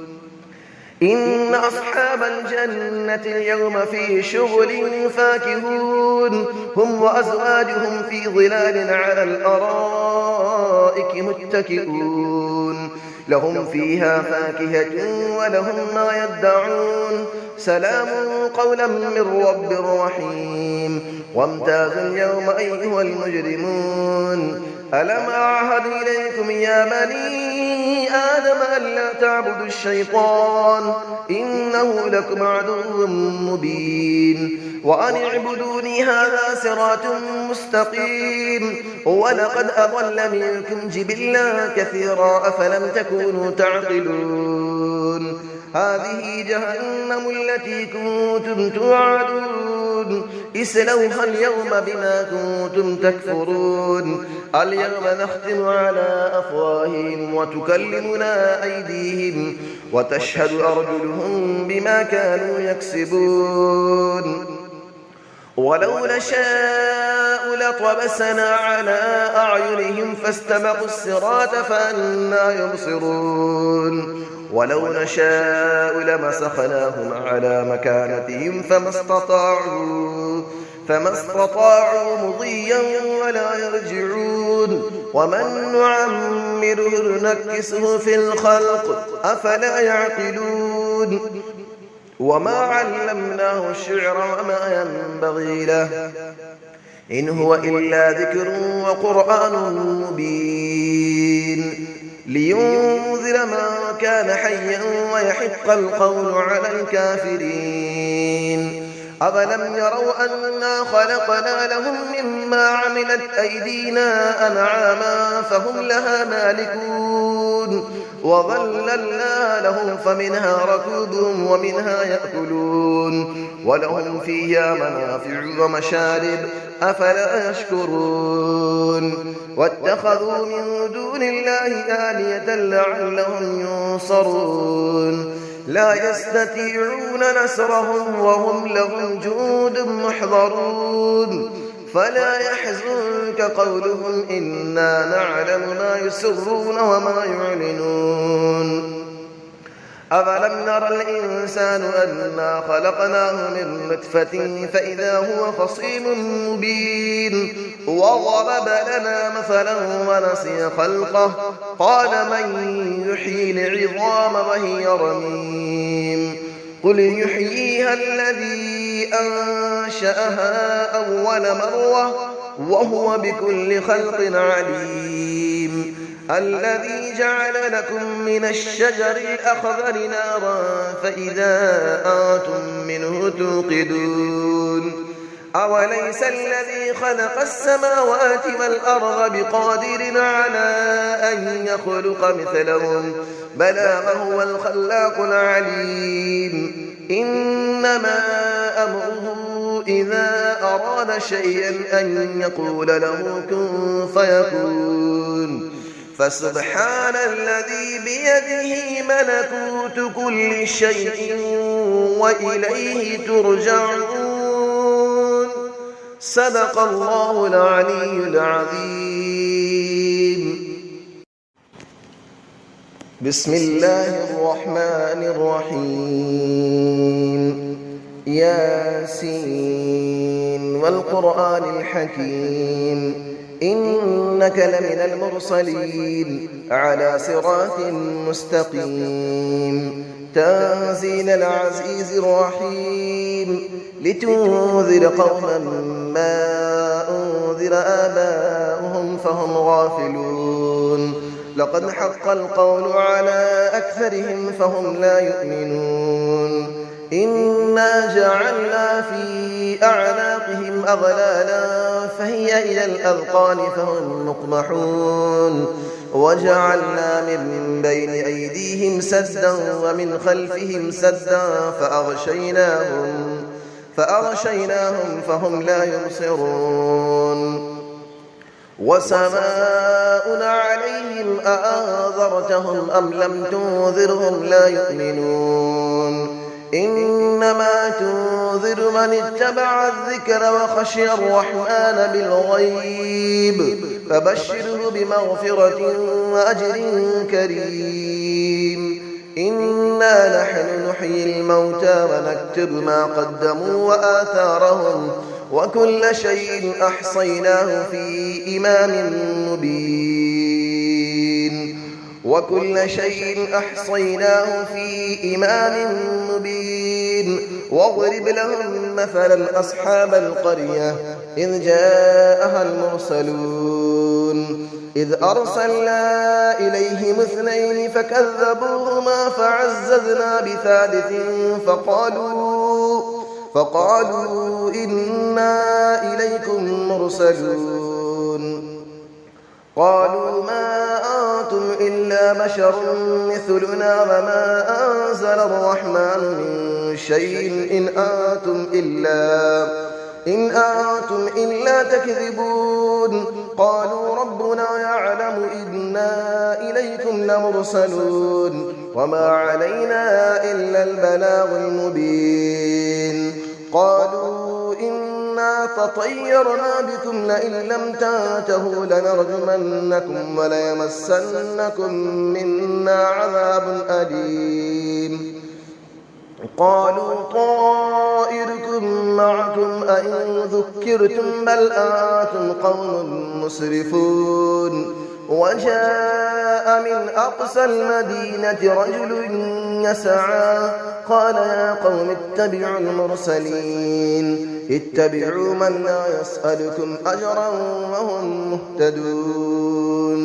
إن أصحاب الجنة اليوم في شغل فاكهون هم وأزواجهم في ظلال على الأرائك متكئون لهم فيها فاكهة ولهم ما يدعون سلام قولا من رب رحيم وامتازوا اليوم أيها المجرمون ألم أعهد إليكم يا بني آدم ألا تعبدوا الشيطان إنه لكم عدو مبين وأن اعبدوني هذا صراط مستقيم ولقد أضل منكم جبلا كثيرا أفلم تكونوا تعقلون هذه جهنم التي كنتم توعدون اسلوها اليوم بما كنتم تكفرون اليوم نختم على أفواههم وتكلمنا أيديهم وتشهد أرجلهم بما كانوا يكسبون ولو نشاء لطمسنا على أعينهم فاستبقوا الصراط فأنى يبصرون ولو نشاء لمسخناهم على مكانتهم فما استطاعوا مضيا ولا يرجعون ومن نعمره نكسه في الخلق أفلا يعقلون وما علمناه الشعر وما ينبغي له إن هو إلا ذكر وقرآن مبين لينذر من كان حيا ويحق القول على الكافرين أفلم يروا أنا خلقنا لهم مما عملت أيدينا أنعاما فهم لها مالكون وظللنا لهم فمنها ركوبهم ومنها يأكلون ولهم فيها منافع ومشارب أفلا يشكرون واتخذوا من دون الله آلية لعلهم ينصرون لا يستطيعون نصرهم وهم لهم جند محضرون فلا يحزنك قولهم إنا نعلم ما يسرون وما يعلنون أفلم نرى الإنسان أنا خلقناه من نطفة فإذا هو خصيم مبين وضرب لنا مثلا ونسي خلقه قال من يحيي العظام وهي رميم قل يحييها الذي أنشأها أول مرة وهو بكل خلق عليم الذي جعل لكم من الشجر الأخضر نارا فإذا أنتم منه توقدون أوليس الذي خلق السماوات والأرض بقادر على أن يخلق مثلهم بلى وهو الخلاق العليم إنما أمره إذا أراد شيئا أن يقول له كن فيكون فسبحان الذي بيده ملكوت كل شيء وإليه ترجعون. صدق الله العلي العظيم. بسم الله الرحمن الرحيم. ياسين والقرآن الحكيم إنك لمن المرسلين على صراط مستقيم. تنزيل العزيز الرحيم لتنذر قوما ما أنذر آباؤهم فهم غافلون. لقد حق القول على أكثرهم فهم لا يؤمنون. إنا جعلنا في أعناقهم أغلالا فهي إلى الأذقان فهم مقمحون. وجعلنا من بين أيديهم سدا ومن خلفهم سدا فأغشيناهم فهم لا يبصرون. وسماء عليهم أأنذرتهم أم لم تنذرهم لا يؤمنون. إنما تنذر من اتبع الذكر وخشي الرحمن بالغيب فبشره بمغفرة وأجر كريم. إنا نحن نحيي الموتى ونكتب ما قدموا وآثارهم وكل شيء أحصيناه في إمام مبين. واضرب لهم مثلا أصحاب القرية إذ جاءها المرسلون إذ أرسلنا إليهم 2 فكذبوهما فعززنا بثالث فقالوا إنا إليكم مرسلون. قالوا ما أنتم إلا بشر مثلنا وما أنزل الرحمن من شيء إن أنتم إلا تكذبون. قالوا ربنا يعلم إنا إليكم لمرسلون وما علينا إلا البلاغ المبين. قالوا إنا تطيرنا بكم لئن لم تنتهوا لنرجمنكم وليمسنكم منا عذاب أليم. قالوا طائركم معكم أئن ذكرتم بل أنتم قوم مسرفون. وجاء من أقصى المدينة رجل يسعى قال يا قوم اتبعوا المرسلين اتبعوا من لا يسألكم أجرا وهم مهتدون.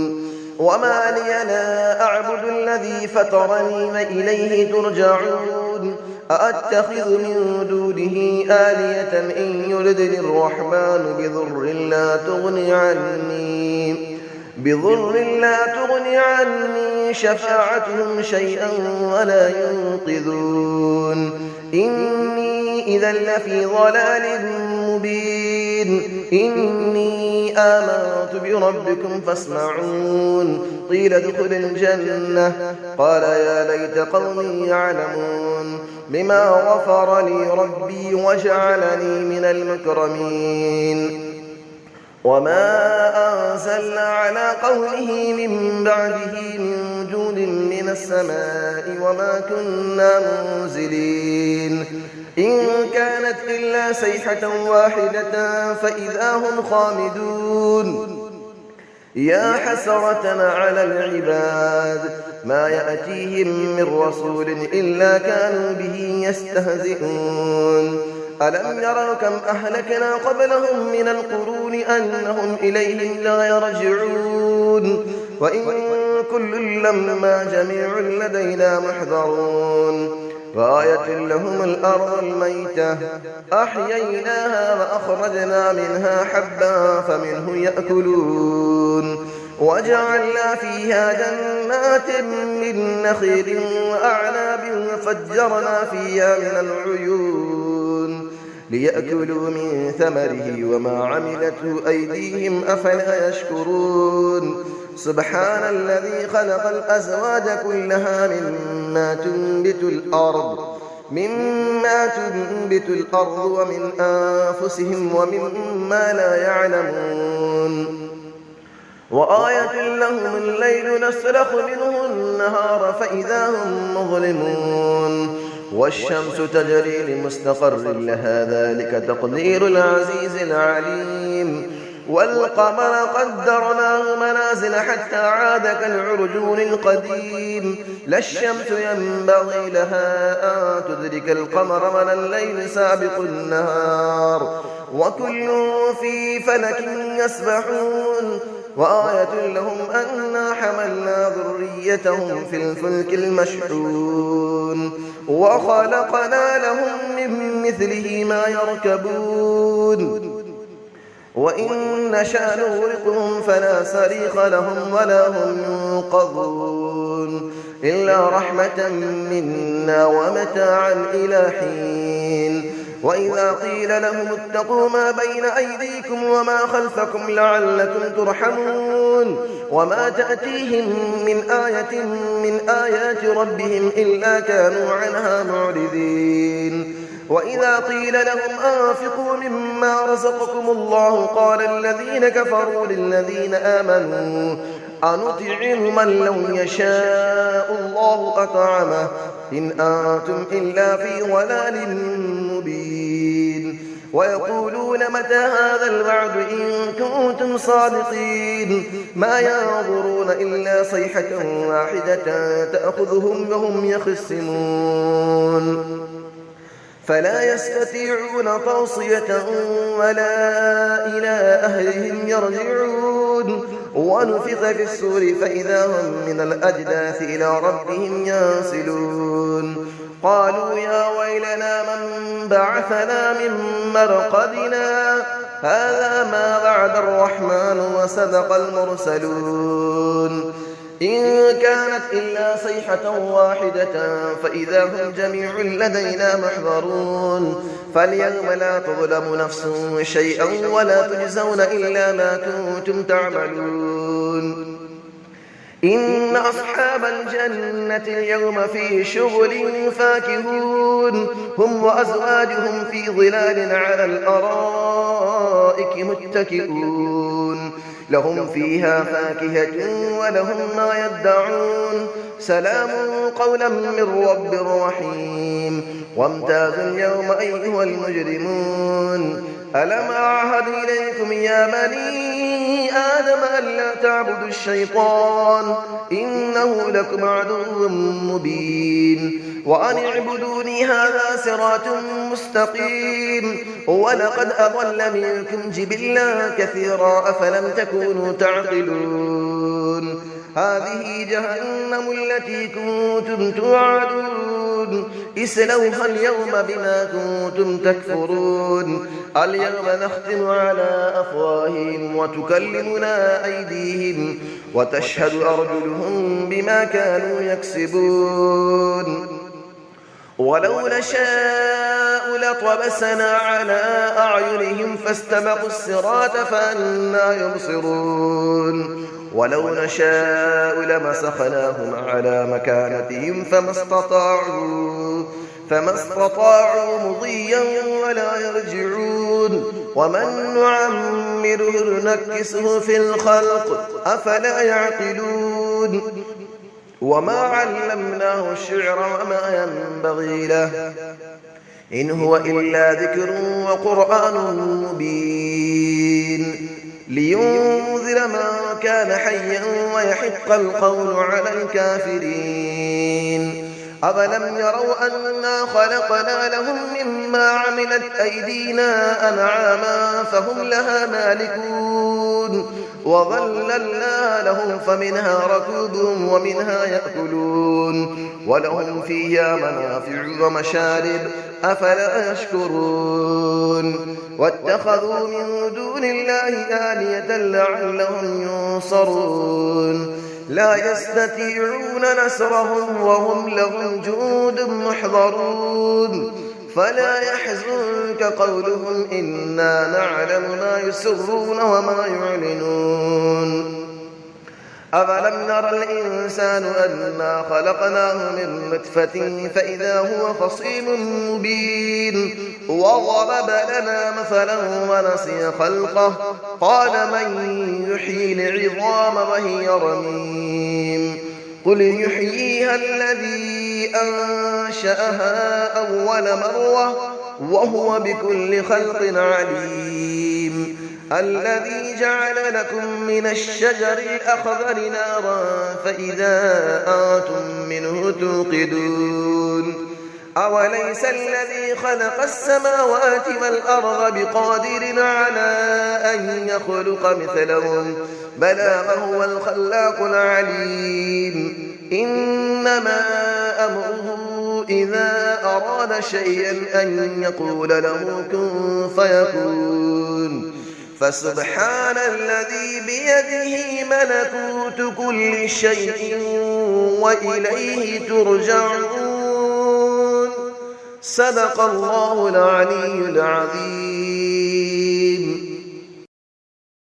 وما لي لا أعبد الذي فطرني وإليه ترجعون. أأتخذ من دونه آلية إن يردني الرحمن بضر لا تغني عني شفاعتهم شيئا ولا ينقذون. إني إذا لفي ضلال مبين. إني آمنت بربكم فاسمعون. قيل ادخل الجنة قال يا ليت قومي يعلمون بما غفر لي ربي وجعلني من المكرمين. وما أنزلنا على قومه من بعده من جود من السماء وما كنا منزلين. إن كانت إلا صيحة واحدة فإذا هم خامدون. يا حسرة على العباد ما يأتيهم من رسول إلا كانوا به يستهزئون. ألم يروا كم أهلكنا قبلهم من القرون أنهم إليهم لا يرجعون. وإن كل لما جميع لدينا محضرون. وآية لهم الأرض الميتة أحييناها وأخرجنا منها حبا فمنه يأكلون. وجعلنا فيها جنات من نخيل وأعناب وفجرنا فيها من العيون ليأكلوا من ثمره وما عملته أيديهم أفلا يشكرون سبحان الذي خلق الأزواج كلها مما تنبت الأرض ومن أنفسهم ومما لا يعلمون وآية لهم الليل نسلخ منه النهار فإذا هم مظلمون والشمس تجري لمستقر لها ذلك تقدير العزيز العليم والقمر قدرناه منازل حتى عاد كالعرجون القديم لا الشمس ينبغي لها أن تدرك القمر ولا الليل سابق النهار وكل في فلك يسبحون وآية لهم أنا حملنا ذريتهم في الفلك المشحون وخلقنا لهم من مثله ما يركبون وإن نشأ نغرقهم فلا صريخ لهم ولا هم ينقذون إلا رحمة منا ومتاعا إلى حين وإذا قيل لهم اتقوا ما بين أيديكم وما خلفكم لعلكم ترحمون وما تأتيهم من آية من آيات ربهم إلا كانوا عنها معرضين وإذا قيل لهم أنفقوا مما رزقكم الله قال الذين كفروا للذين آمنوا أنطعم من لو يشاء الله أطعمه إن أنتم إلا في ضلال مبين ويقولون متى هذا الوعد إن كنتم صادقين ما ينظرون إلا صيحة واحدة تأخذهم وهم يخصمون فلا يستطيعون توصية ولا إلى أهلهم يرجعون ونفخ في السور فإذا هم من الأجداث إلى ربهم ينسلون قالوا يا ويلنا من بعثنا من مرقدنا هذا ما وعد الرحمن وصدق المرسلون إن كانت إلا صيحة واحدة فإذا هم جميع لدينا محضرون فاليوم لا تظلم نفس شيئا ولا تجزون إلا ما كنتم تعملون إن أصحاب الجنة اليوم في شغل فاكهون هم وأزواجهم في ظلال على الأرائك متكئون لهم فيها فاكهة ولهم ما يدعون سلام قولا من رب رحيم وامتازوا اليوم أيها المجرمون ألم أعهد إليكم يا بني آدم ألا تعبدوا الشيطان إنه لكم عدو مبين وأن اعبدوني هذا صراط مستقيم ولقد أضل منكم جبلا كثيرا أفلم تكونوا تعقلون هذه جهنم التي كنتم توعدون اسلوها اليوم بما كنتم تكفرون اليوم نختم على أفواههم وتكلمنا أيديهم وتشهد أرجلهم بما كانوا يكسبون ولو نشاء لطمسنا على أعينهم فاستبقوا الصراط فأنى يبصرون ولو نشاء لمسخناهم على مكانتهم فما استطاعوا مضيا ولا يرجعون ومن نعمره نكسه في الخلق أفلا يعقلون وما علمناه الشعر وما ينبغي له إن هو إلا ذكر وقرآن مبين لينذر من كان حيا ويحق القول على الكافرين أفلم يروا أنا خلقنا لهم مما عملت أيدينا أنعاما فهم لها مالكون وظللنا لهم فمنها ركوبهم ومنها يأكلون ولهم فيها منافع ومشارب أفلا يشكرون واتخذوا من دون الله آلية لعلهم ينصرون لا يستطيعون نصرهم وهم لهم جند محضرون فلا يحزنك قولهم إنا نعلم ما يسرون وما يعلنون أفلم نرى الإنسان أنا خلقناه من نطفة فإذا هو خصيم مبين وضرب لنا مثلا ونسي خلقه قال من يحيي العظام وهي رميم قل يحييها الذي أنشأها أول مرة وهو بكل خلق عليم الذي جعل لكم من الشجر الأخضر نارا فإذا أنتم منه توقدون أوليس الذي خلق السماوات والأرض بقادر على أن يخلق مثلهم بلى وهو الخلاق العليم إنما أمره إذا أراد شيئا أن يقول له كن فيكون فسبحان الذي بيده ملكوت كل شيء وإليه ترجعون صدق الله العلي العظيم.